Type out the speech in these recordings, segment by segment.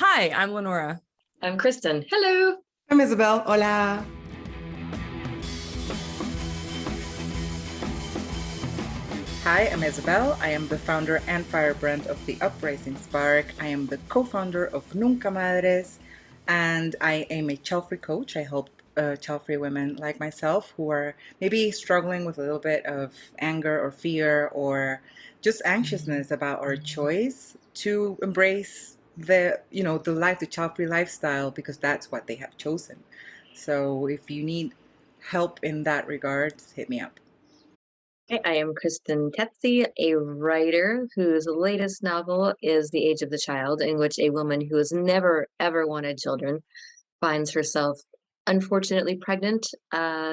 Hi, I'm Lenora. I'm Kristen. Hello. I'm Isabel. Hola. Hi, I'm Isabel. I am the founder and firebrand of the Uprising Spark. I am the co-founder of Nunca Madres, and I am a child-free coach. I help child-free women like myself who are maybe struggling with a little bit of anger or fear or just anxiousness about our choice to embrace the life, the child-free lifestyle, because that's what they have chosen. So if you need help in that regard, hit me up. Hi, I am Kristen Tetzi, a writer whose latest novel is The Age of the Child, in which a woman who has never, ever wanted children finds herself unfortunately pregnant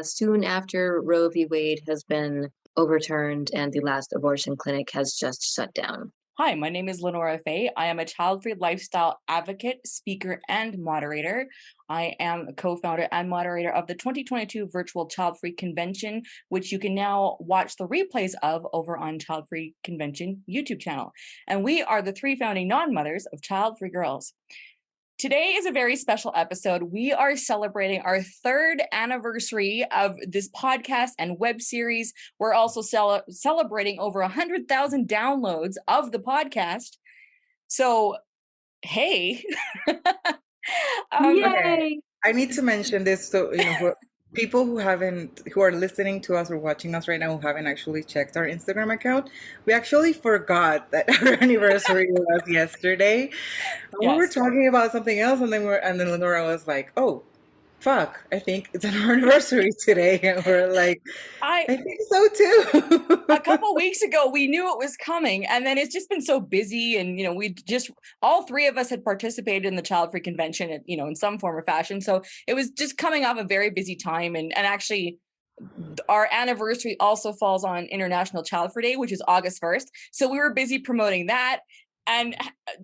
soon after Roe v. Wade has been overturned and the last abortion clinic has just shut down. Hi, my name is Lenora Faye. I am a child-free lifestyle advocate, speaker, and moderator. I am a co-founder and moderator of the 2022 Virtual Child-Free Convention, which you can now watch the replays of over on Childfree Convention YouTube channel. And we are the three founding non-mothers of Childfree Girls. Today is a very special episode. We are celebrating our third anniversary of this podcast and web series. We're also celebrating over 100,000 downloads of the podcast. So, hey. Yay! I need to mention this so people who are listening to us or watching us right now who haven't actually checked our Instagram account. We actually forgot that our anniversary was yesterday. We were talking about something else, and then Lenora was like, "Oh, fuck! I think it's our anniversary today," and we're like, "I think so too." A couple weeks ago, we knew it was coming, and then it's just been so busy, and we just all three of us had participated in the Childfree Convention, in some form or fashion. So it was just coming off a very busy time, and actually, our anniversary also falls on International Child Free Day, which is August 1st. So we were busy promoting that. And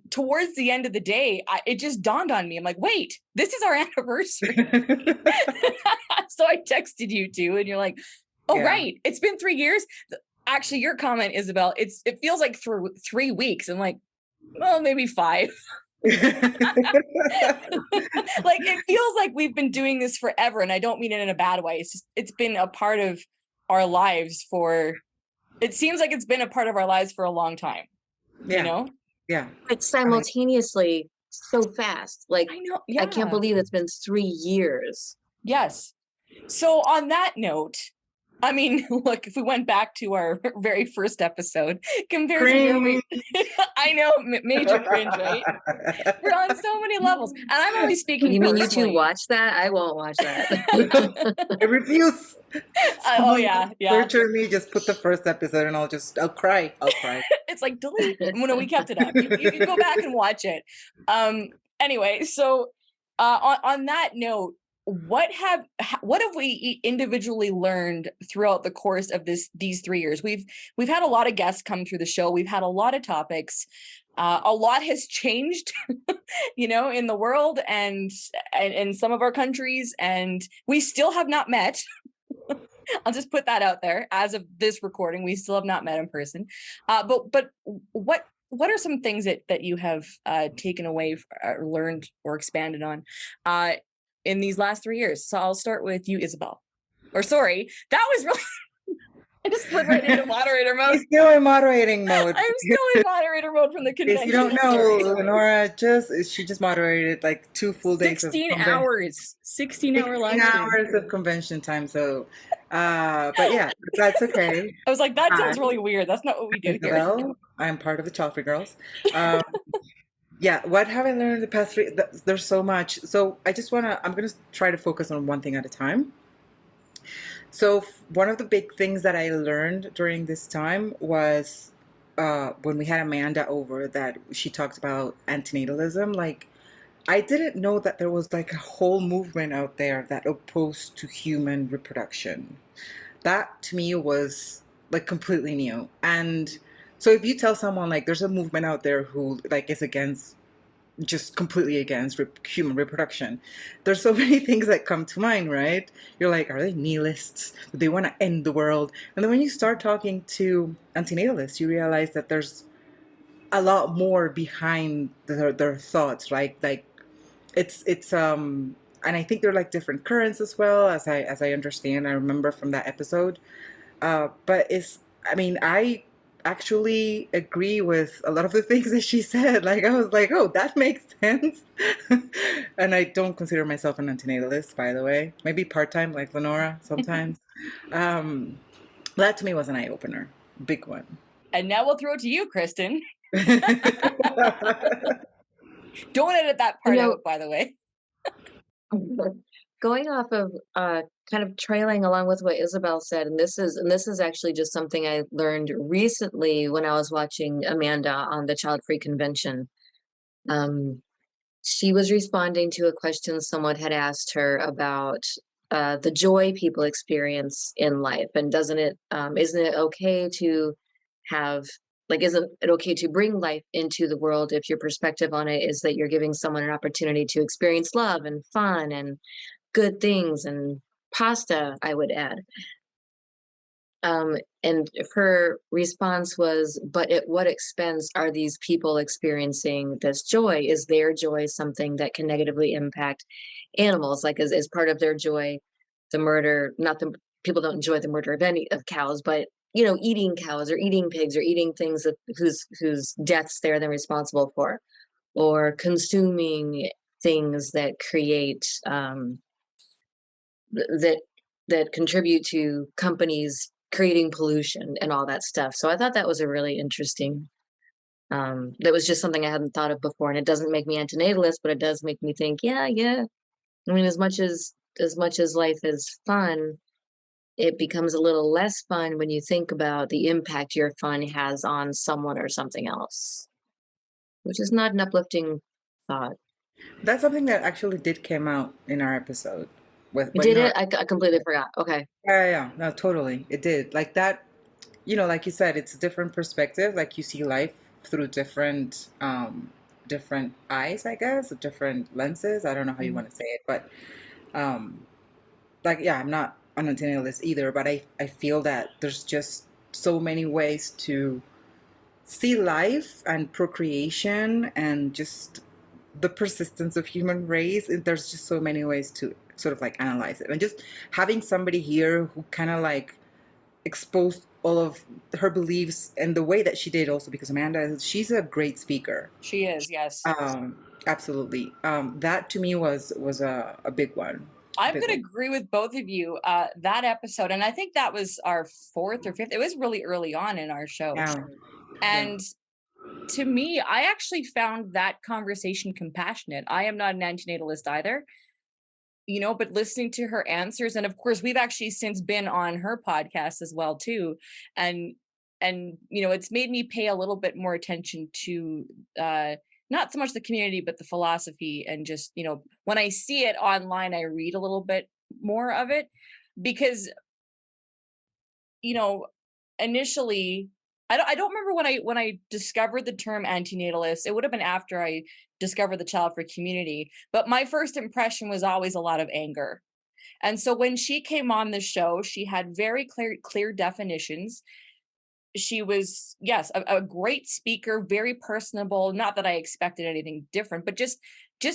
towards the end of the day, it just dawned on me. I'm like, wait, this is our anniversary. So I texted you two, and you're like, oh, yeah. Right. It's been 3 years. Actually, your comment, Isabel, it feels like through 3 weeks. I'm like, well, maybe 5. Like, it feels like we've been doing this forever, and I don't mean it in a bad way. It's been a part of our lives it seems like it's been a part of our lives for a long time. Yeah. Yeah. It's simultaneously so fast. Like, I know. Yeah. I can't believe it's been 3 years. Yes. So on that note, I mean, look, if we went back to our very first episode, compared to where we, I know, major cringe, right? We're on so many levels. And I'm only speaking You mean personally. You two watch that? I won't watch that. I refuse. Oh, yeah. Torture me, just put the first episode and I'll cry. It's like, delete. No, we kept it up. You can go back and watch it. Anyway, so on that note, what have we individually learned throughout the course of these 3 years? We've had a lot of guests come through the show. We've had a lot of topics. A lot has changed, in the world and in some of our countries, and we still have not met. I'll just put that out there. As of this recording, we still have not met in person. But what are some things that you have taken away, or learned, or expanded on in these last 3 years? So I'll start with you, Isabel. Or sorry, that was really... I just slid right into moderator mode. He's still in moderating mode. I'm still in moderator mode from the convention. If you don't know, Lenora she just moderated like 2 full days 16 hours. 16-hour live 16 hours of convention time. So, but yeah, that's okay. I was like, that sounds really weird. That's not what we do here. Well, I'm part of the Childfree Girls. Yeah, what have I learned the past 3? There's so much. So I'm going to try to focus on one thing at a time. So one of the big things that I learned during this time was when we had Amanda over, that she talked about antinatalism. Like, I didn't know that there was like a whole movement out there that opposed to human reproduction. That to me was like completely new. And so if you tell someone like there's a movement out there who like is just completely against human reproduction, there's so many things that come to mind, right? You're like, are they nihilists? Do they want to end the world? And then when you start talking to antinatalists, you realize that there's a lot more behind their thoughts, right? Like it's and I think they're like different currents as well, as I understand. I remember from that episode. But it's, I mean, I actually agree with a lot of the things that she said. Like, I was like, oh, that makes sense. And I don't consider myself an antinatalist, by the way. Maybe part-time, like Lenora, sometimes. Um, that to me was an eye-opener. Big one. And now we'll throw it to you, Kristen. Don't edit that part out, by the way. Going off of kind of trailing along with what Isabel said, and this is actually just something I learned recently when I was watching Amanda on the Child Free Convention. She was responding to a question someone had asked her about the joy people experience in life, and isn't it okay to have, like, isn't it okay to bring life into the world if your perspective on it is that you're giving someone an opportunity to experience love and fun and good things and pasta, I would add. And her response was, but at what expense are these people experiencing this joy? Is their joy something that can negatively impact animals? Like, is part of their joy the murder? Not the people don't enjoy the murder of any of cows, but eating cows or eating pigs or eating things that whose deaths they're then responsible for, or consuming things that create that contribute to companies creating pollution and all that stuff. So I thought that was a really interesting. That was just something I hadn't thought of before, and it doesn't make me antinatalist, but it does make me think, yeah. I mean, as much as life is fun, it becomes a little less fun when you think about the impact your fun has on someone or something else, which is not an uplifting thought. That's something that actually did came out in our episode. But Did no, it? I completely forgot. Okay. yeah, no, totally, it did. Like that, like you said, it's a different perspective. Like you see life through different eyes, I guess, different lenses. I don't know how you want to say it, but um, like, yeah, I'm not an antinatalist either, but I feel that there's just so many ways to see life and procreation and just the persistence of human race. There's just so many ways to sort of like analyze it, and just having somebody here who kind of like exposed all of her beliefs and the way that she did, also because Amanda, she's a great speaker. She is, yes. Absolutely. That to me was a big one. I'm going to agree with both of you. That episode, and I think that was our fourth or fifth. It was really early on in our show. Yeah. And to me, I actually found that conversation compassionate. I am not an antinatalist either, but listening to her answers, and of course, we've actually since been on her podcast as well too, and it's made me pay a little bit more attention to not so much the community, but the philosophy, and just when I see it online, I read a little bit more of it, because initially, I don't remember when I discovered the term antinatalist. It would have been after I discovered the Child Free community, but my first impression was always a lot of anger. And so when she came on the show, she had very clear definitions. She was, yes, a great speaker, very personable. Not that I expected anything different, but just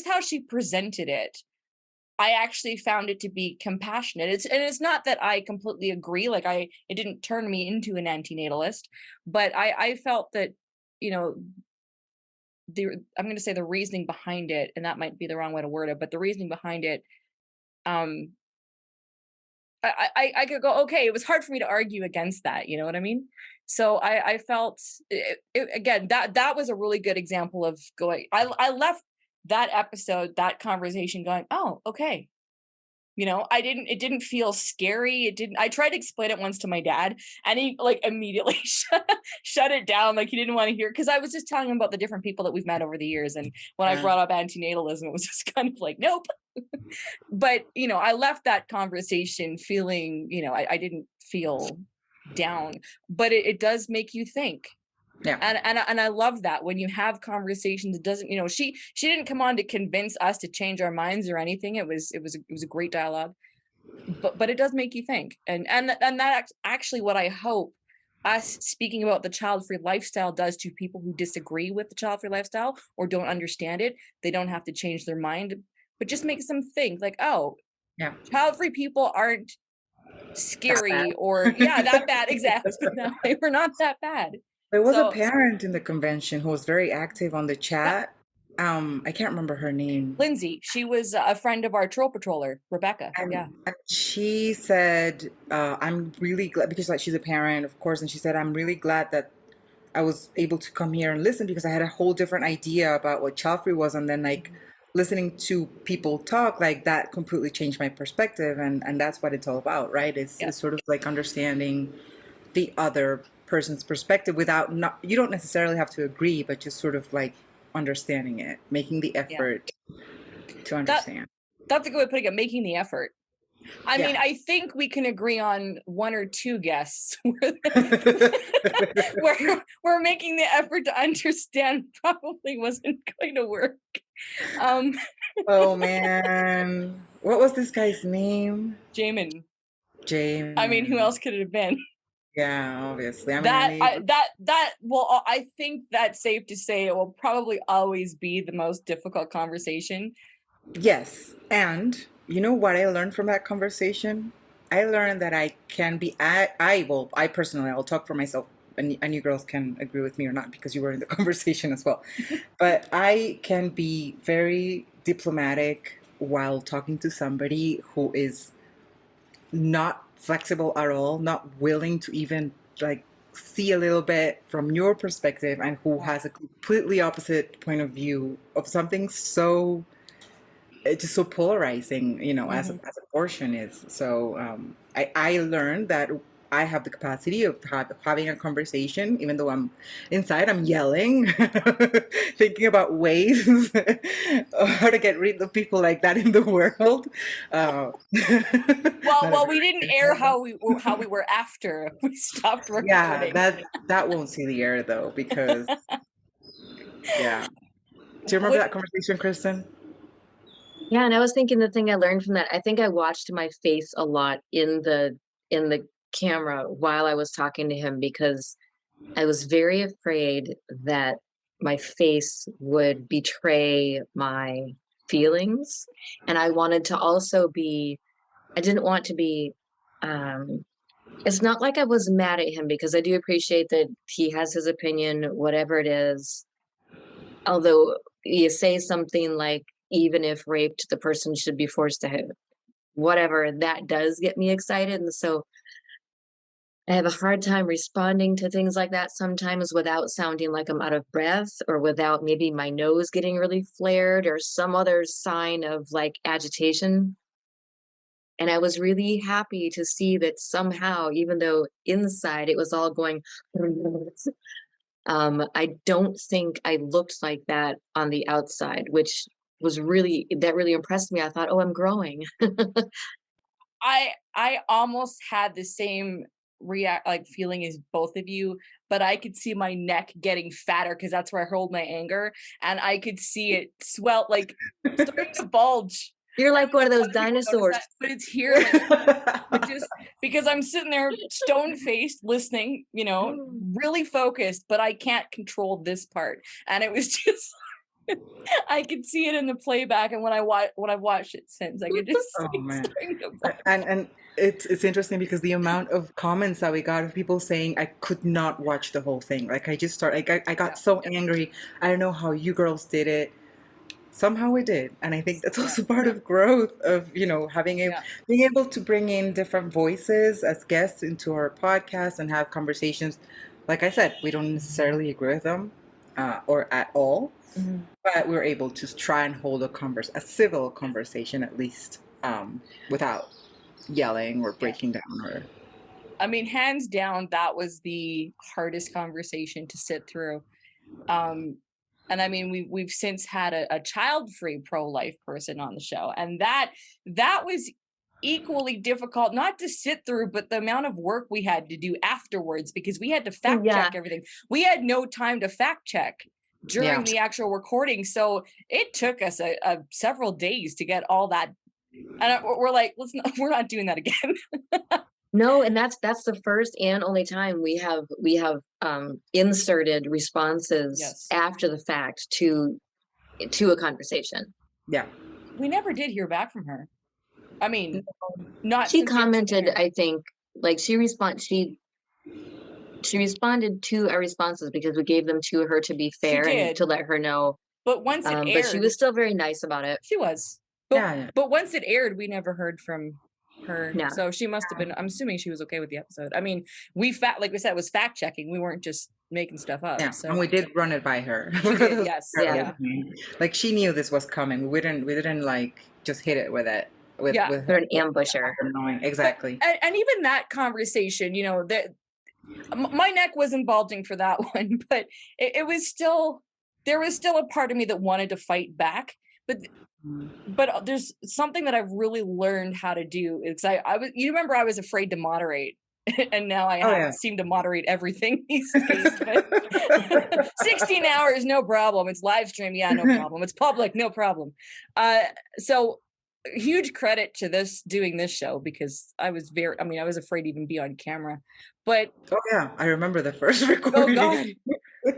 how she presented it, I actually found it to be compassionate. It's not that I completely agree. Like it didn't turn me into an antinatalist, but I felt that, I'm going to say the reasoning behind it, and that might be the wrong way to word it, but the reasoning behind it, I could go, okay, it was hard for me to argue against that. You know what I mean? So I felt again, that was a really good example of going, I left that episode, that conversation going, oh, okay. It didn't feel scary. I tried to explain it once to my dad, and he like immediately shut it down. Like he didn't want to hear, because I was just telling him about the different people that we've met over the years. And when I brought up antinatalism, it was just kind of like, nope. But, I left that conversation feeling, I didn't feel down, but it does make you think. Yeah. And I love that when you have conversations, it doesn't, she didn't come on to convince us to change our minds or anything. It was a great dialogue, but it does make you think. And that's actually what I hope us speaking about the child-free lifestyle does to people who disagree with the child-free lifestyle or don't understand it. They don't have to change their mind, but just makes them think like, oh, Yeah. child-free people aren't That bad. scary or that bad. Exactly. We're not that bad. There was a So parent in the convention who was very active on the chat. I can't remember her name. Lindsay, she was a friend of our troll patroller, Rebecca. And she said, I'm really glad because like she's a parent, of course, and she said, I'm really glad that I was able to come here and listen because I had a whole different idea about what child free was, and then like listening to people talk like that completely changed my perspective, and that's what it's all about, right? It's sort of like understanding the other person's perspective without not you don't necessarily have to agree, but just sort of like understanding it, making the effort to understand. That's a good way of putting it, making the effort. I Yeah. mean, I think we can agree on one or two guests where we're making the effort to understand probably wasn't going to work. Oh man, what was this guy's name? Jamin. James. I mean, who else could it have been? Yeah, obviously. I mean, I think that's safe to say it will probably always be the most difficult conversation. yes. And you know what I learned from that conversation? I learned that I can be, I personally, I'll talk for myself, and you girls can agree with me or not because you were in the conversation as well. But I can be very diplomatic while talking to somebody who is not flexible at all, not willing to even like see a little bit from your perspective, and who has a completely opposite point of view of something so it's just so polarizing, you know, as abortion is. So I learned that I have the capacity of having a conversation, even though I'm inside, I'm yelling, thinking about ways how to get rid of people like that in the world. Well, we didn't air how we were after we stopped recording. Yeah, that won't see the air though, because yeah. Do you remember that conversation, Kristen? Yeah, and I was thinking the thing I learned from that, I think I watched my face a lot in the camera while I was talking to him because I was very afraid that my face would betray my feelings. And I wanted to also be, I didn't want to be, it's not like I was mad at him because I do appreciate that he has his opinion, whatever it is. Although you say something like, even if raped, the person should be forced to have whatever, that does get me excited. And so I have a hard time responding to things like that sometimes without sounding like I'm out of breath or without maybe my nose getting really flared or some other sign of like agitation. And I was really happy to see that somehow, even though inside it was all going, I don't think I looked like that on the outside, which was really, that really impressed me. I thought, oh, I'm growing. I almost had the same feeling as both of you, but I could see my neck getting fatter because that's where I hold my anger, and I could see it swell, like starting to bulge. You're like one of those dinosaurs. But it's here, like, just because I'm sitting there stone-faced listening, you know, really focused, but I can't control this part. And it was just I could see it in the playback, and when I've watched it since, I could just oh man. And it's interesting because the amount of comments that we got of people saying I could not watch the whole thing. Like I just started, I got so angry. I don't know how you girls did it. Somehow we did, and I think that's also part of growth of, you know, being able to bring in different voices as guests into our podcast and have conversations. Like I said, we don't necessarily agree with them or at all, but we're able to try and hold a civil conversation at least, without yelling or breaking down. Or I mean, hands down, that was the hardest conversation to sit through. And I mean, we've since had a child-free pro-life person on the show, and that was equally difficult, not to sit through, but the amount of work we had to do afterwards because we had to fact check everything. We had no time to fact check during the actual recording, so it took us several days to get all that. And we're like, we're not doing that again. No, and that's the first and only time we have inserted responses Yes. after the fact to a conversation. Yeah. We never did hear back from her. I mean, not She since the episode commented, aired. I think, like she responded to our responses because we gave them to her to be fair and did. to let her know. But once it aired, but she was still very nice about it. She was. But, Yeah. but once it aired, we never heard from her. Yeah. So she must have been, I'm assuming she was okay with the episode. I mean, like we said, it was fact checking. We weren't just making stuff up. Yeah, So and we did run it by her. she did, yes. Yeah. Like she knew this was coming. We didn't like just hit it with it. With They're an ambusher. Exactly. And even that conversation, you know, that my neck wasn't bulging for that one, but it was still, there was still a part of me that wanted to fight back. But there's something that I've really learned how to do. It's you remember I was afraid to moderate, and now I seem to moderate everything these days. But 16 hours, no problem. It's live stream, yeah, no problem. It's public, no problem. So huge credit to doing this show, because I was afraid to even be on camera. But I remember the first recording. Oh God.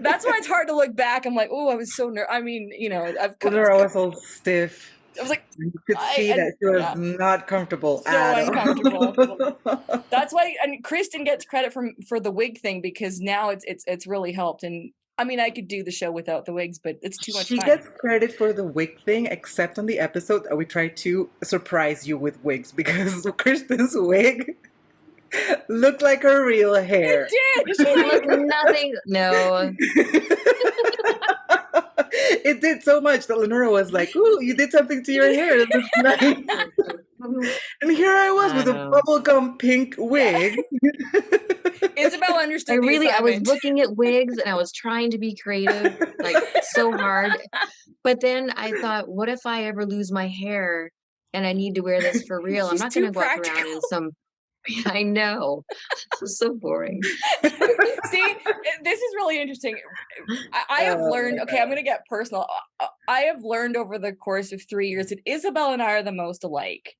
That's why it's hard to look back. I'm like, oh, I was so nervous. I mean, you know, I was all stiff. I was like, you could see that she was not comfortable. So uncomfortable. That's why, and Kristen gets credit for the wig thing, because now it's really helped. And I mean, I could do the show without the wigs, but it's too much She time. gets credit for the wig thing, except on the episode that we tried to surprise you with wigs, because Kristen's wig looked like her real hair. It did. It looked nothing. No. It did so much that Lenora was like, "Ooh, you did something to your hair. It looks nice." And here I was with a bubblegum pink wig. Isabel understood. I was looking at wigs and I was trying to be creative, like so hard. But then I thought, what if I ever lose my hair and I need to wear this for real? I'm not going to walk around in some. I know. This is so boring. See, this is really interesting. I have learned, okay, I'm going to get personal. I have learned over the course of 3 years that Isabel and I are the most alike.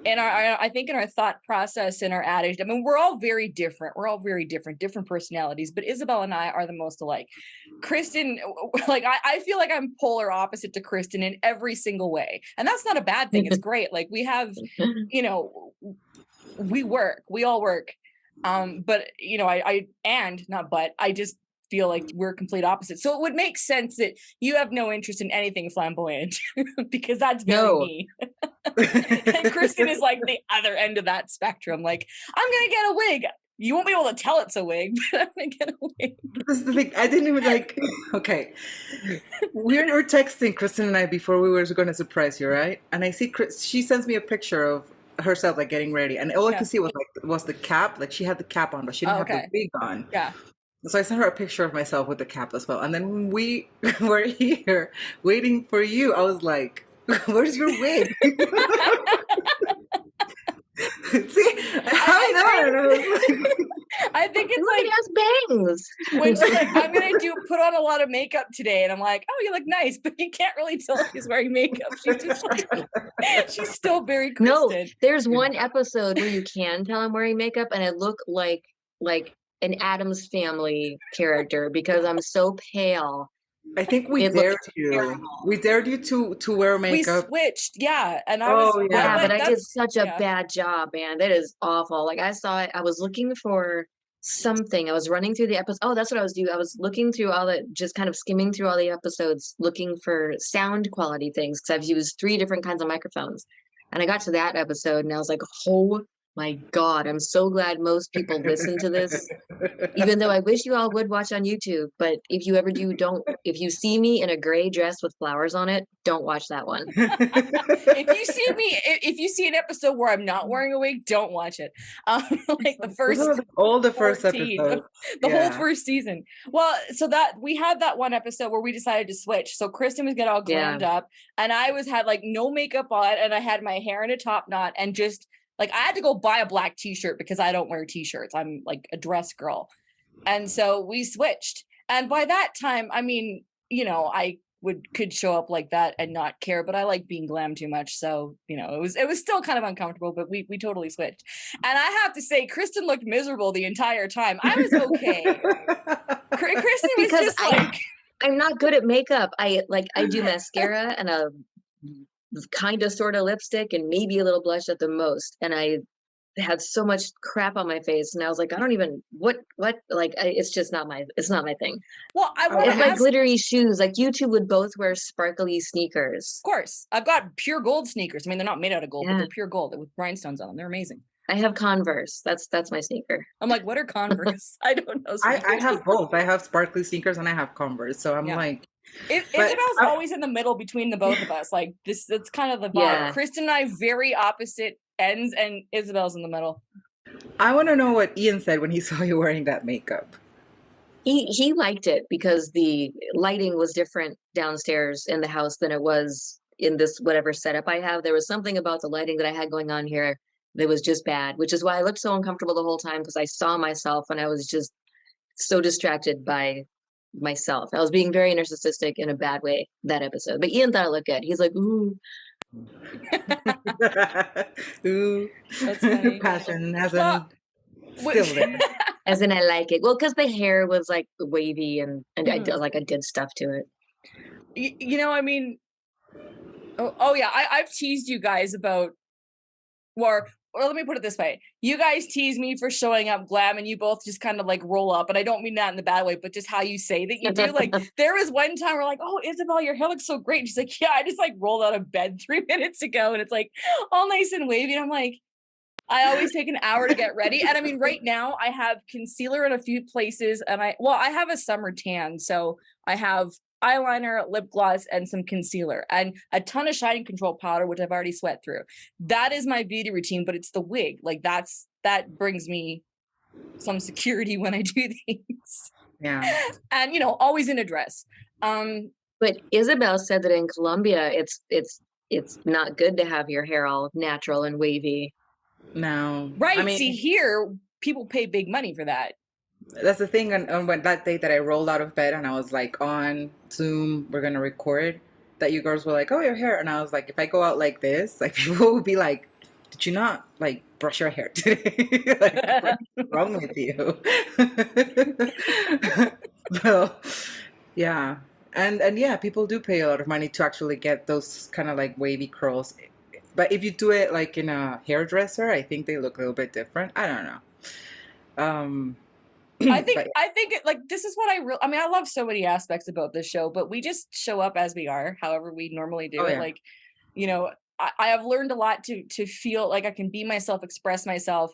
And I think in our thought process, in our attitude, I mean, we're all very different. We're all very different personalities, but Isabel and I are the most alike. Kristen, like, I feel like I'm polar opposite to Kristen in every single way. And that's not a bad thing. It's great. Like, we have, you know, we all work. But you know, I just feel like we're complete opposites. So it would make sense that you have no interest in anything flamboyant, because that's very me. And Kristen is like the other end of that spectrum. Like, I'm gonna get a wig. You won't be able to tell it's a wig, but I'm gonna get a wig. This is the thing. I didn't even like. Okay, we were texting Kristen and I before we were going to surprise you, right? And I see she sends me a picture of herself like getting ready, and all I could see was the cap. Like, she had the cap on, but she didn't have the wig on. Yeah. So I sent her a picture of myself with the cap as well. And then when we were here waiting for you, I was like, "Where's your wig?" See, I think it's like, has bangs. When she's like, "I'm gonna put on a lot of makeup today," and I'm like, "Oh, you look nice," but you can't really tell if she's wearing makeup. She's just like, she's still very Kristen. No, there's one episode where you can tell I'm wearing makeup, and it looked like an Addams Family character because I'm so pale. I think we dared you. Terrible. We dared you to wear makeup. We switched, yeah. And but I did such a bad job, man. That is awful. Like, I saw it. I was looking for something. I was running through the episodes. Oh, that's what I was doing. I was looking through just kind of skimming through all the episodes, looking for sound quality things, because I've used 3 different kinds of microphones. And I got to that episode and I was like, oh my God, I'm so glad most people listen to this, even though I wish you all would watch on YouTube. But if you ever do, if you see me in a gray dress with flowers on it, don't watch that one. If you see an episode where I'm not wearing a wig, don't watch it. Like the first, all the first episodes, the whole first season. Well, so that we had that one episode where we decided to switch. So Kristen was getting all glammed up, and I had like no makeup on, and I had my hair in a top knot, and just like, I had to go buy a black t-shirt because I don't wear t-shirts. I'm like a dress girl. And so we switched. And by that time, I mean, you know, I could show up like that and not care, but I like being glam too much, so it was still kind of uncomfortable, but we totally switched. And I have to say, Kristen looked miserable the entire time. I was okay. Kristen was Because just like, I'm not good at makeup. I do mascara and a kind of sort of lipstick and maybe a little blush at the most. And I had so much crap on my face, and I was like, I don't even it's just not it's not my thing. well, I want to It's like ask. glittery shoes. Like you two would both wear sparkly sneakers. Of course, I've got pure gold sneakers. I mean, they're not made out of gold, but Yeah. they're pure gold with rhinestones on them. They're amazing. I have Converse. That's my sneaker. I'm like, what are Converse? I don't know. I have both. I have sparkly sneakers and I have Converse. So I'm Yeah. like, Isabel's always in the middle between the both of us. Like this, that's kind of the vibe. Yeah. Kristen and I very opposite ends, and Isabel's in the middle. I want to know what Ian said when he saw you wearing that makeup. He liked it because the lighting was different downstairs in the house than it was in this whatever setup I have. There was something about the lighting that I had going on here that was just bad, which is why I looked so uncomfortable the whole time, because I saw myself and I was just so distracted by myself. I was being very narcissistic in a bad way that episode. But Ian thought it looked good. He's like, ooh. Ooh, That's funny. passion Well, still there. As in I like it. Well, because the hair was like wavy and I did stuff to it. I mean, oh yeah, I've teased you guys about, or let me put it this way. You guys tease me for showing up glam, and you both just kind of like roll up. And I don't mean that in the bad way, but just how you say that you do. Like there was one time we're like, oh, Isabel, your hair looks so great. And she's like, yeah, I just like rolled out of bed 3 minutes ago. And it's like all nice and wavy. And I'm like, I always take an hour to get ready. And I mean, right now I have concealer in a few places, and I have a summer tan. So I have eyeliner, lip gloss, and some concealer, and a ton of shining control powder, which I've already sweat through. That is my beauty routine, but it's the wig. Like that brings me some security when I do these. Yeah. And always in a dress. But Isabel said that in Colombia, it's not good to have your hair all natural and wavy. No. Right. I mean, See, here people pay big money for that. that's the thing. On when that day that I rolled out of bed and I was like on Zoom, we're gonna record. That you girls were like, "Oh, your hair," and I was like, "If I go out like this, like people will be like, did you not like brush your hair today? Like, what's wrong with you?" So, yeah, and yeah, people do pay a lot of money to actually get those kind of like wavy curls. But if you do it like in a hairdresser, I think they look a little bit different. I don't know. I think But like this is what I mean, I love so many aspects about this show, but we just show up as we are, however we normally do Oh, it. yeah. Like, I have learned a lot to feel like I can be myself, express myself.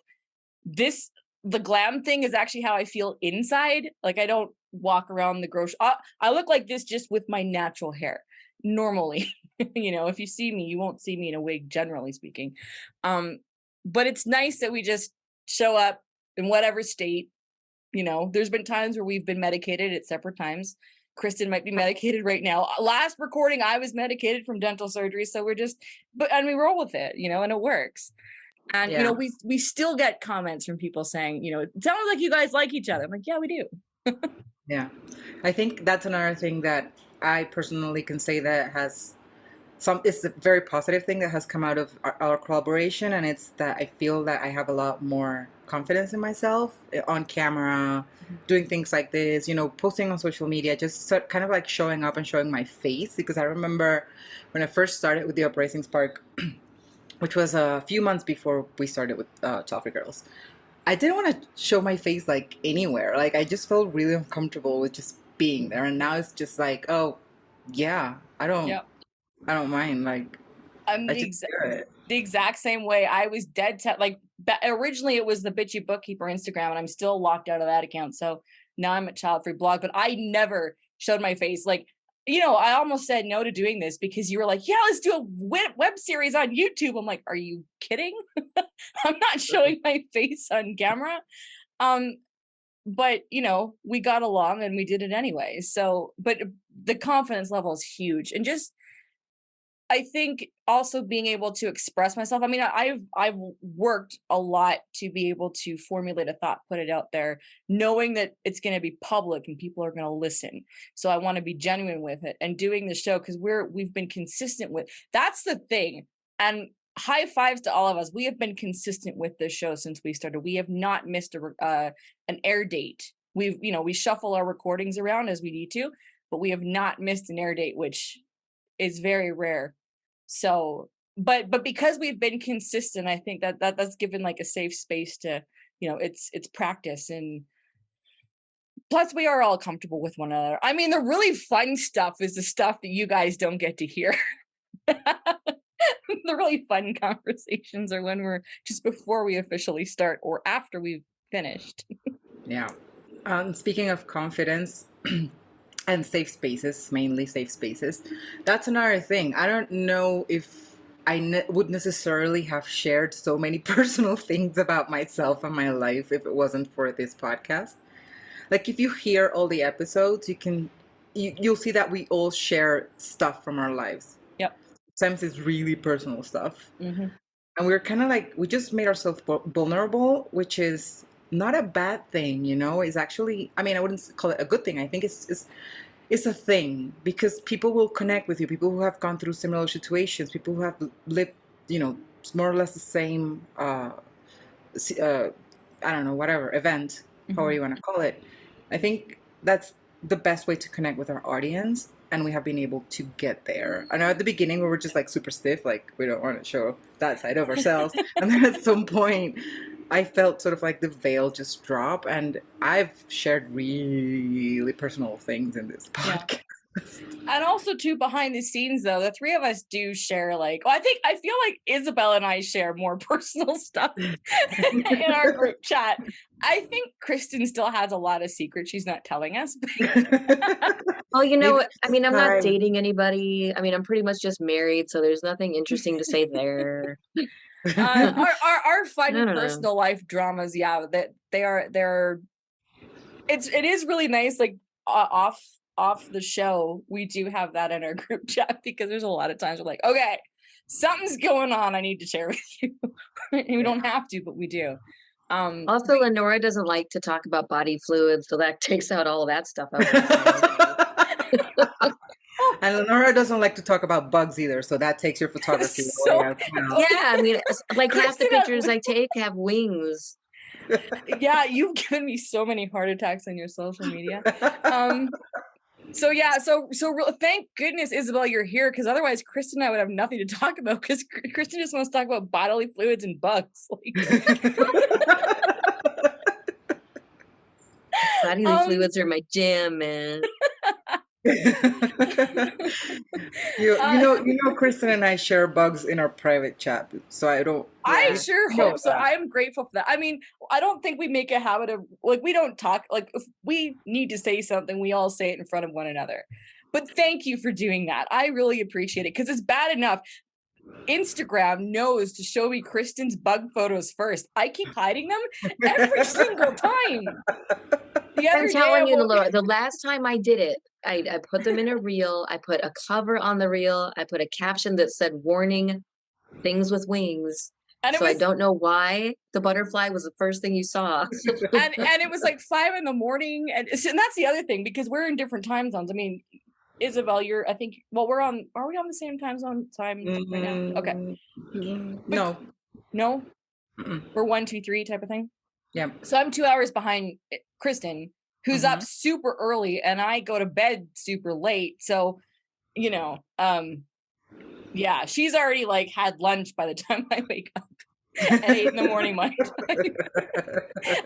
The glam thing is actually how I feel inside. Like I don't walk around the grocery. I look like this just with my natural hair normally. If you see me, you won't see me in a wig, generally speaking. But it's nice that we just show up in whatever state. There's been times where we've been medicated at separate times. Kristen might be medicated right now. Last recording, I was medicated from dental surgery. So and we roll with it, and it works. And, Yeah. we still get comments from people saying, it sounds like you guys like each other. I'm like, yeah, we do. Yeah, I think that's another thing that I personally can say that has it's a very positive thing that has come out of our collaboration, and it's that I feel that I have a lot more confidence in myself on camera, doing things like this, posting on social media, just kind of like showing up and showing my face. Because I remember when I first started with the Uprising Spark, which was a few months before we started with Childfree Girls, I didn't want to show my face like anywhere. Like I just felt really uncomfortable with just being there. And now it's just like, oh yeah, I don't mind. Like I'm I the just do it. exact same way. I was dead like originally it was the Bitchy Bookkeeper Instagram, and I'm still locked out of that account. So now I'm at Childfree Blog, but I never showed my face. Like, I almost said no to doing this because you were like, yeah, let's do a web series on YouTube. I'm like, are you kidding? I'm not showing my face on camera. But we got along and we did it anyway. So, but the confidence level is huge, and just I think also being able to express myself. I mean, I've worked a lot to be able to formulate a thought, put it out there, knowing that it's going to be public and people are going to listen. So I want to be genuine with it and doing the show because we've been consistent with. That's the thing. And high fives to all of us. We have been consistent with this show since we started. We have not missed an air date. We shuffle our recordings around as we need to, but we have not missed an air date, which is very rare. So, but because we've been consistent, I think that's given like a safe space to, it's practice, and plus we are all comfortable with one another. I mean, the really fun stuff is the stuff that you guys don't get to hear. The really fun conversations are when we're just before we officially start or after we've finished. Yeah. Speaking of confidence, and safe spaces, mainly safe spaces. That's another thing. I don't know if I would necessarily have shared so many personal things about myself and my life if it wasn't for this podcast. Like if you hear all the episodes, you'll see that we all share stuff from our lives. Yep. Sometimes it's really personal stuff. Mm-hmm. And we're kind of like, we just made ourselves vulnerable, which is not a bad thing, It's actually, I mean, I wouldn't call it a good thing. I think it's a thing because people will connect with you. People who have gone through similar situations, people who have lived, more or less the same, I don't know, whatever event, however you want to call it. I think that's the best way to connect with our audience. And we have been able to get there. I know at the beginning we were just like super stiff, like we don't want to show that side of ourselves. And then at some point, I felt sort of like the veil just drop, and I've shared really personal things in this podcast. Yeah. And also too, behind the scenes though, the three of us do share I feel like Isabel and I share more personal stuff in our group chat. I think Kristen still has a lot of secrets she's not telling us. Well, I mean, I'm not dating anybody. I mean, I'm pretty much just married, so there's nothing interesting to say there. Our fun personal life dramas, that it is really nice. Like off the show, we do have that in our group chat because there's a lot of times we're like, okay, something's going on, I need to share with you. We don't have to, but we do. Also, Lenora doesn't like to talk about body fluids, so that takes out all of that stuff. And Lenora doesn't like to talk about bugs either, so that takes your photography away as well. Yeah, I mean, like half the pictures I take have wings. Yeah, you've given me so many heart attacks on your social media. So thank goodness, Isabel, you're here, because otherwise Kristen and I would have nothing to talk about, because Kristen just wants to talk about bodily fluids and bugs. Bodily fluids are my jam, man. Kristen and I share bugs in our private chat, so I sure hope so. I am grateful for that. I mean, I don't think we make a habit of we don't talk, if we need to say something, we all say it in front of one another. But thank you for doing that. I really appreciate it, because it's bad enough Instagram knows to show me Kristen's bug photos first. I keep hiding them every single time. I'm telling you, Laura, the last time I did it, I put them in a reel. I put a cover on the reel. I put a caption that said, "Warning, things with wings." And I don't know why the butterfly was the first thing you saw. and it was like 5 a.m, and that's the other thing, because we're in different time zones. I mean, Isabel, are we on the same time zone right now? Okay. No. Mm-mm. We're 1, 2, 3 type of thing. Yeah. So I'm 2 hours behind Kristen, who's up super early, and I go to bed super late. So, yeah, she's already had lunch by the time I wake up at 8 in the morning my time.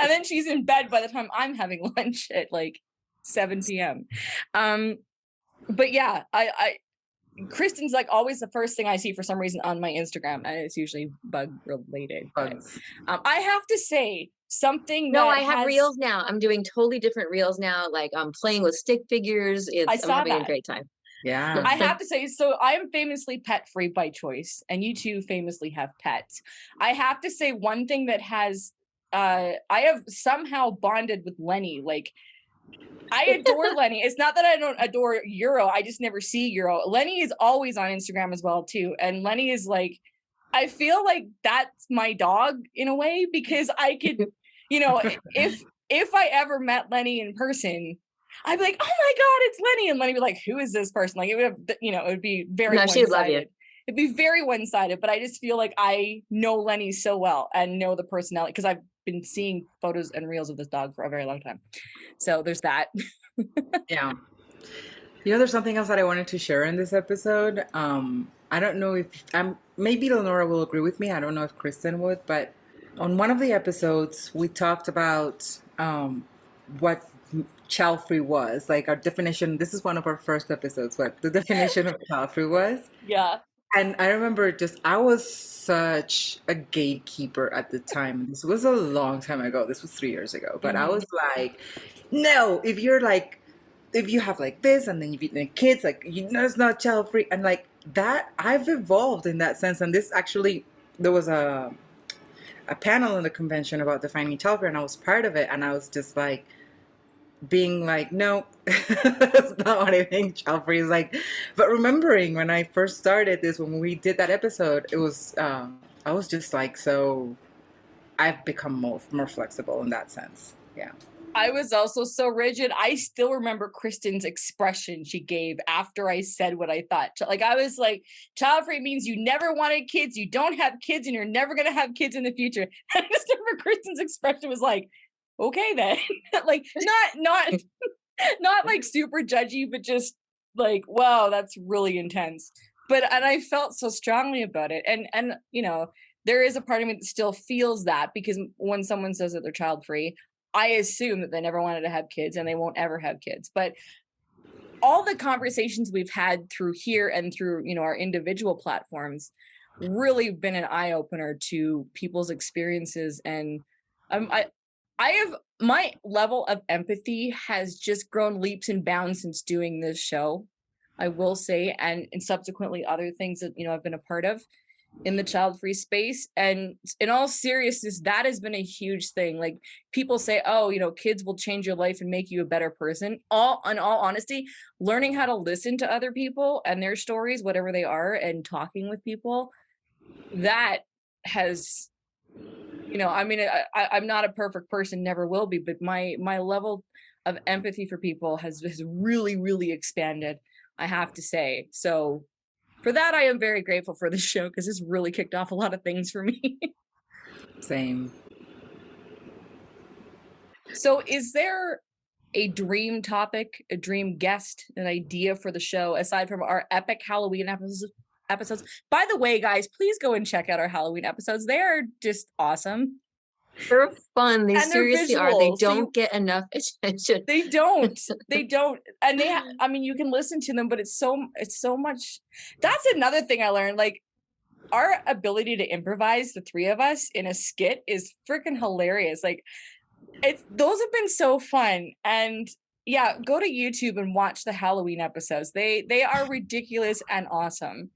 And then she's in bed by the time I'm having lunch at 7 p.m. But yeah, Kristen's always the first thing I see for some reason on my Instagram, and it's usually bug related. But, I have to say something. No, I have reels now. I'm doing totally different reels now. I'm playing with stick figures. I'm having a great time. Yeah. I have to say, so I am famously pet free by choice, and you two famously have pets. I have to say one thing that has, I have somehow bonded with Lenny. I adore Lenny. It's not that I don't adore Euro. I just never see Euro. Lenny is always on Instagram as well too. And Lenny is like, I feel like that's my dog in a way, because I could, you know, if I ever met Lenny in person, I'd be like, oh my God, it's Lenny. And Lenny would be like, who is this person? Like it would have, you know, it would be very No, she'd love you. one-sided. It'd be very one-sided, but I just feel like I know Lenny so well and know the personality because I've been seeing photos and reels of this dog for a very long time. So there's that. Yeah. You know, there's something else that I wanted to share in this episode. I don't know if maybe Lenora will agree with me. I don't know if Kristen would, but on one of the episodes, we talked about what child-free was, like our definition. This is one of our first episodes, what the definition of child-free was. Yeah. And I remember I was such a gatekeeper at the time. This was a long time ago. This was 3 years ago. But I was like, no, if you have like this and then you've eaten kids, like, you know, it's not child free. And like that, I've evolved in that sense. And this actually, there was a panel in the convention about defining child free, and I was part of it. And I was just like, being like, no, that's not what I think child free is like. But remembering when I first started this, when we did that episode, it was, I was just like, so I've become more flexible in that sense. Yeah. I was also so rigid. I still remember Kristen's expression she gave after I said what I thought. Like, I was like, child free means you never wanted kids, you don't have kids, and you're never going to have kids in the future. And I just remember Kristen's expression was like, okay then. Like, not like super judgy, but just like, wow, that's really intense. And I felt so strongly about it. And you know, there is a part of me that still feels that, because when someone says that they're child free, I assume that they never wanted to have kids and they won't ever have kids. But all the conversations we've had through here and through, you know, our individual platforms really been an eye opener to people's experiences. And I have, my level of empathy has just grown leaps and bounds since doing this show, I will say, and subsequently other things that, you know, I've been a part of in the child-free space. And in all seriousness, that has been a huge thing. Like, people say, oh, you know, kids will change your life and make you a better person. In all honesty, learning how to listen to other people and their stories, whatever they are, and talking with people, that has, you know, I mean, I'm not a perfect person, never will be, but my level of empathy for people has really, really expanded, I have to say. So for that, I am very grateful for this show, because it's really kicked off a lot of things for me. Same. So is there a dream topic, a dream guest, an idea for the show, aside from our epic Halloween episodes? By the way, guys, please go and check out our Halloween episodes. They are just awesome. They're fun. They And seriously are. They don't get enough attention. They don't. And I mean, you can listen to them, but it's so much. That's another thing I learned. Like, our ability to improvise, the three of us in a skit, is freaking hilarious. Like, those have been so fun. And yeah, go to YouTube and watch the Halloween episodes. They are ridiculous and awesome.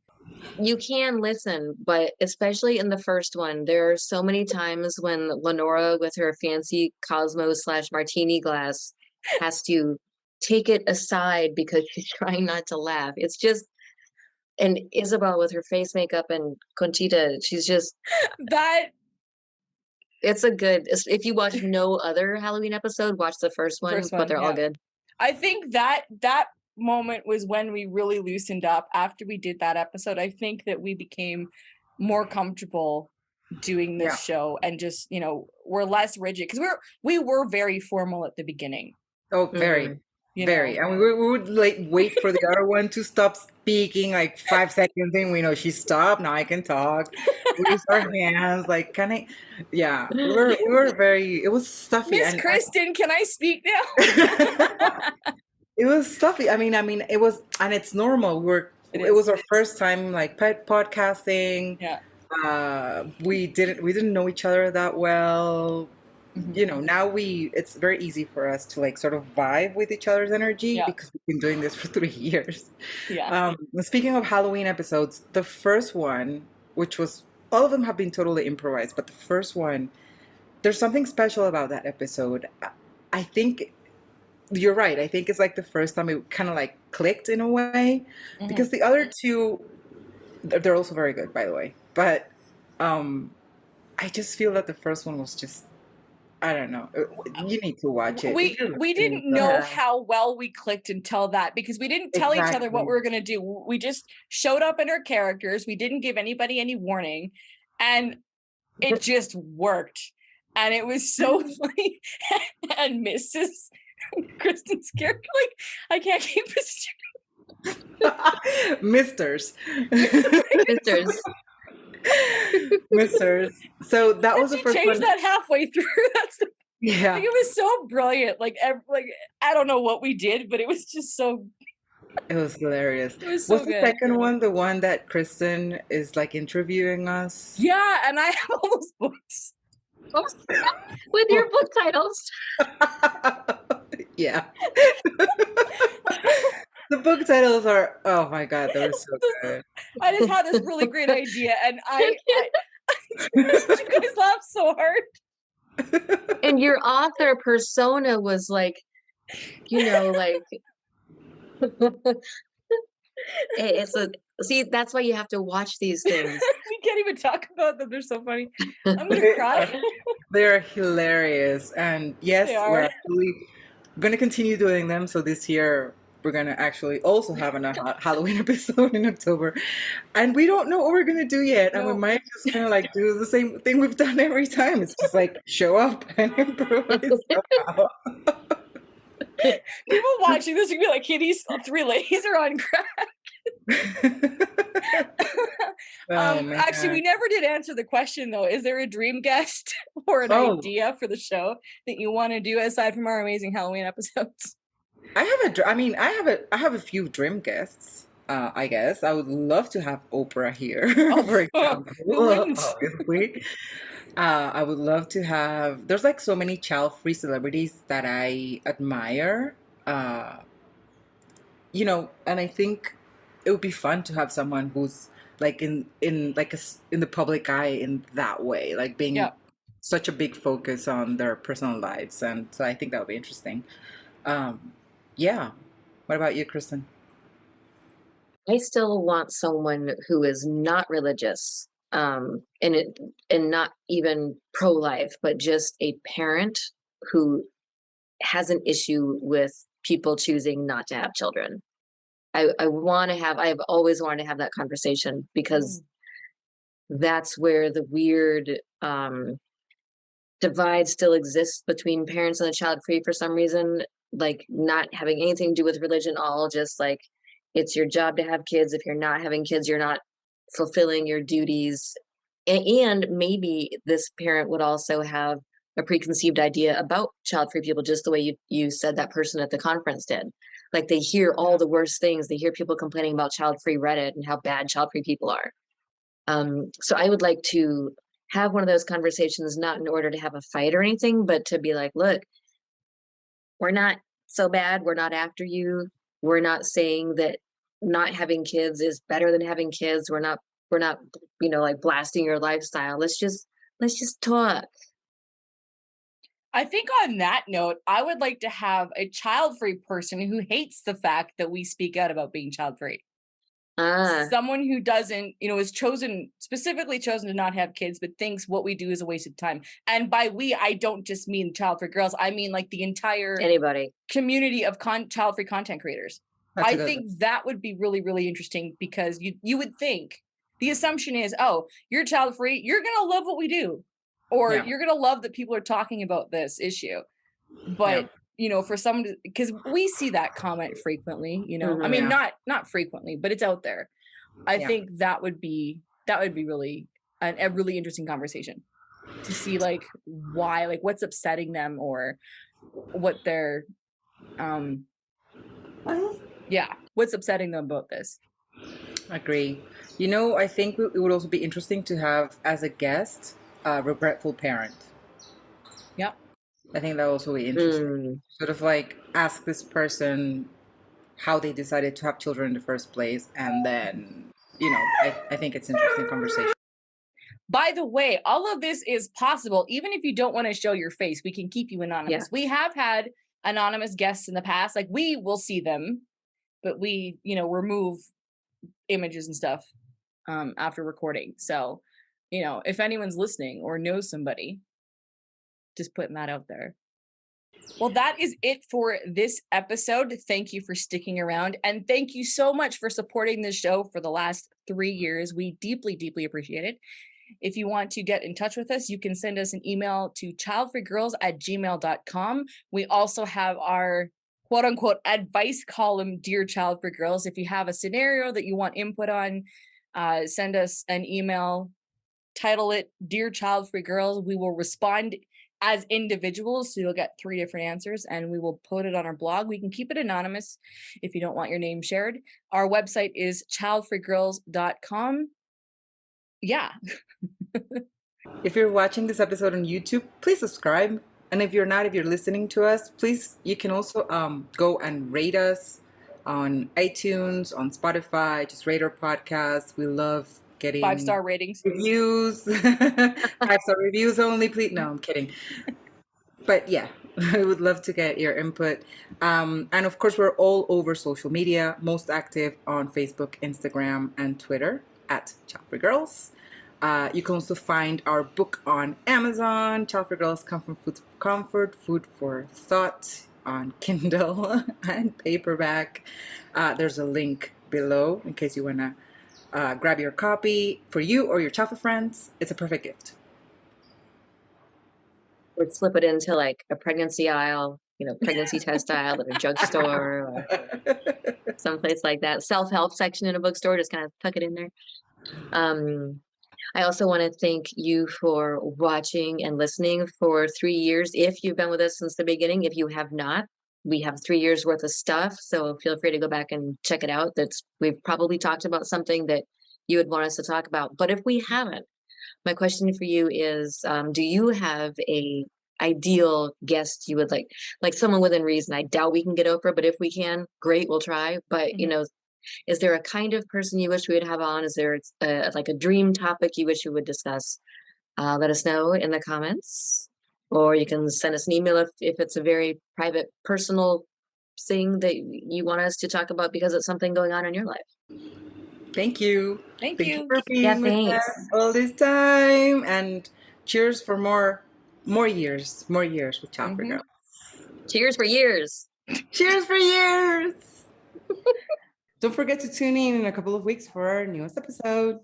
You can listen, but especially in the first one, there are so many times when Lenora, with her fancy Cosmo/martini glass, has to take it aside because she's trying not to laugh. It's just, and Isabel with her face makeup, and Conchita, she's just that. It's a good, if you watch no other Halloween episode, watch the first one, but they're all good. I think that moment was when we really loosened up. After we did that episode, I think that we became more comfortable doing this show, and just, you know, we're less rigid, because we were very formal at the beginning. Oh, very. Very. And we would like wait for the other one to stop speaking, like 5 seconds in, we know she stopped, now I can talk. We use our hands, like, can I? Yeah, we were very, it was stuffy. Miss Kristen, can I speak now? It was stuffy. I mean, it was, and it's normal. It was our first time like podcasting. Yeah. We didn't know each other that well. Mm-hmm. You know, now it's very easy for us to like sort of vibe with each other's energy, because we've been doing this for 3 years. Yeah. Speaking of Halloween episodes, the first one, which was, all of them have been totally improvised, but the first one, there's something special about that episode. I think you're right. I think it's like the first time it kind of like clicked in a way, because the other two, they're also very good, by the way. But I just feel that the first one was just, I don't know. You need to watch it. If you're We listening didn't to know her. how well we clicked until that, because we didn't tell each other what we were going to do. We just showed up in our characters. We didn't give anybody any warning, and it just worked. And it was so funny. And Mrs. Kristen's character, like, I can't keep this. Misters. Sisters. Misters. So that was the She first changed one. that halfway through. That's the, Yeah. like, it was so brilliant. Like I don't know what we did, but it was just so. It was hilarious. It was so Was the good. second one the one that Kristen is like interviewing us? Yeah, and I have all those books. With your book titles. Yeah. The book titles are, oh my God, they were so good. I just had this really great idea, and I you guys laughed so hard. And your author persona was like, you know, like it's a see, that's why you have to watch these things. We can't even talk about them. They're so funny. I'm gonna cry. They're hilarious. And yes, They we're are. actually going to continue doing them. So this year, we're going to actually also have a Halloween episode in October. And we don't know what we're going to do yet. And we No. might just kind of like do the same thing we've done every time. It's just like show up and improvise somehow. People watching this are gonna be like, "Hey, these three ladies are on crack." Oh, Actually, we man. never did answer the question though. Is there a dream guest or an Oh. idea for the show that you want to do aside from our amazing Halloween episodes? I have a few dream guests. I guess I would love to have Oprah here, for example. Who wouldn't? Obviously. I would love to have. There's like so many child-free celebrities that I admire. You know, and I think it would be fun to have someone who's like in like in the public eye in that way, like being Yeah. such a big focus on their personal lives, and so I think that would be interesting. Yeah. What about you, Kristen? I still want someone who is not religious, and not even pro-life, but just a parent who has an issue with people choosing not to have children. I've always wanted to have that conversation, because that's where the weird divide still exists between parents and the child free for some reason, like not having anything to do with religion, all just like it's your job to have kids. If you're not having kids, you're not fulfilling your duties. And maybe this parent would also have a preconceived idea about child-free people, just the way you said that person at the conference did. Like they hear all the worst things. They hear people complaining about child-free Reddit and how bad child-free people are. So I would like to have one of those conversations, not in order to have a fight or anything, but to be like, look, we're not so bad. We're not after you. We're not saying that not having kids is better than having kids. We're not, like blasting your lifestyle. Let's just talk. I think on that note, I would like to have a child-free person who hates the fact that we speak out about being child-free. Someone who doesn't, is specifically chosen to not have kids, but thinks what we do is a waste of time. And by we, I don't just mean Childfree Girls. I mean like the entire Anybody community of child-free content creators. I think that would be really, really interesting, because you would think the assumption is, oh, you're child-free, you're going to love what we do. Or you're going to love that people are talking about this issue. But, for someone, because we see that comment frequently, I mean, not frequently, but it's out there. I think that would be really a really interesting conversation to see like why, like what's upsetting them, or what they're, what's upsetting them about this. Agree. I think it would also be interesting to have as a guest a regretful parent. Yep. I think that would also be interesting. Sort of like ask this person how they decided to have children in the first place, and then, I think it's an interesting conversation. By the way, all of this is possible. Even if you don't want to show your face, we can keep you anonymous. We have had anonymous guests in the past. Like, we will see them, but we, remove images and stuff after recording. So, if anyone's listening or knows somebody, just putting that out there. Well, that is it for this episode. Thank you for sticking around, and thank you so much for supporting this show for the last 3 years. We deeply, deeply appreciate it. If you want to get in touch with us, you can send us an email to childfreegirls@gmail.com. We also have our quote unquote advice column, Dear Childfree Girls. If you have a scenario that you want input on, send us an email, title it Dear Childfree Girls. We will respond as individuals, so you'll get 3 different answers, and we will put it on our blog. We can keep it anonymous if you don't want your name shared. Our website is childfreegirls.com. Yeah. If you're watching this episode on YouTube, please subscribe. And if you're listening to us, please, you can also go and rate us on iTunes, on Spotify. Just rate our podcast. We love getting 5-star ratings. Reviews. 5-star reviews only, please. No, I'm kidding. But yeah, I would love to get your input. And of course, we're all over social media, most active on Facebook, Instagram, and Twitter at Childfree Girls. You can also find our book on Amazon, Childfree Girls Comfort Food for Thought, on Kindle and paperback. There's a link below in case you want to grab your copy for you or your childfree friends. It's a perfect gift. Would slip it into like a pregnancy aisle, pregnancy test aisle at a drugstore or someplace like that. Self-help section in a bookstore, just kind of tuck it in there. I also want to thank you for watching and listening for 3 years. If you've been with us since the beginning, if you have not, we have 3 years worth of stuff. So feel free to go back and check it out. We've probably talked about something that you would want us to talk about. But if we haven't, my question for you is, do you have a ideal guest you would like someone within reason? I doubt we can get Oprah, but if we can, great, we'll try. But, is there a kind of person you wish we would have on? Is there like a dream topic you wish we would discuss? Let us know in the comments, or you can send us an email if it's a very private, personal thing that you want us to talk about because it's something going on in your life. Thank you. Thank you for being with us all this time, and cheers for more years with Childfree Girls. Cheers for years. Cheers for years. Don't forget to tune in a couple of weeks for our newest episode.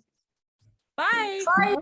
Bye. Bye.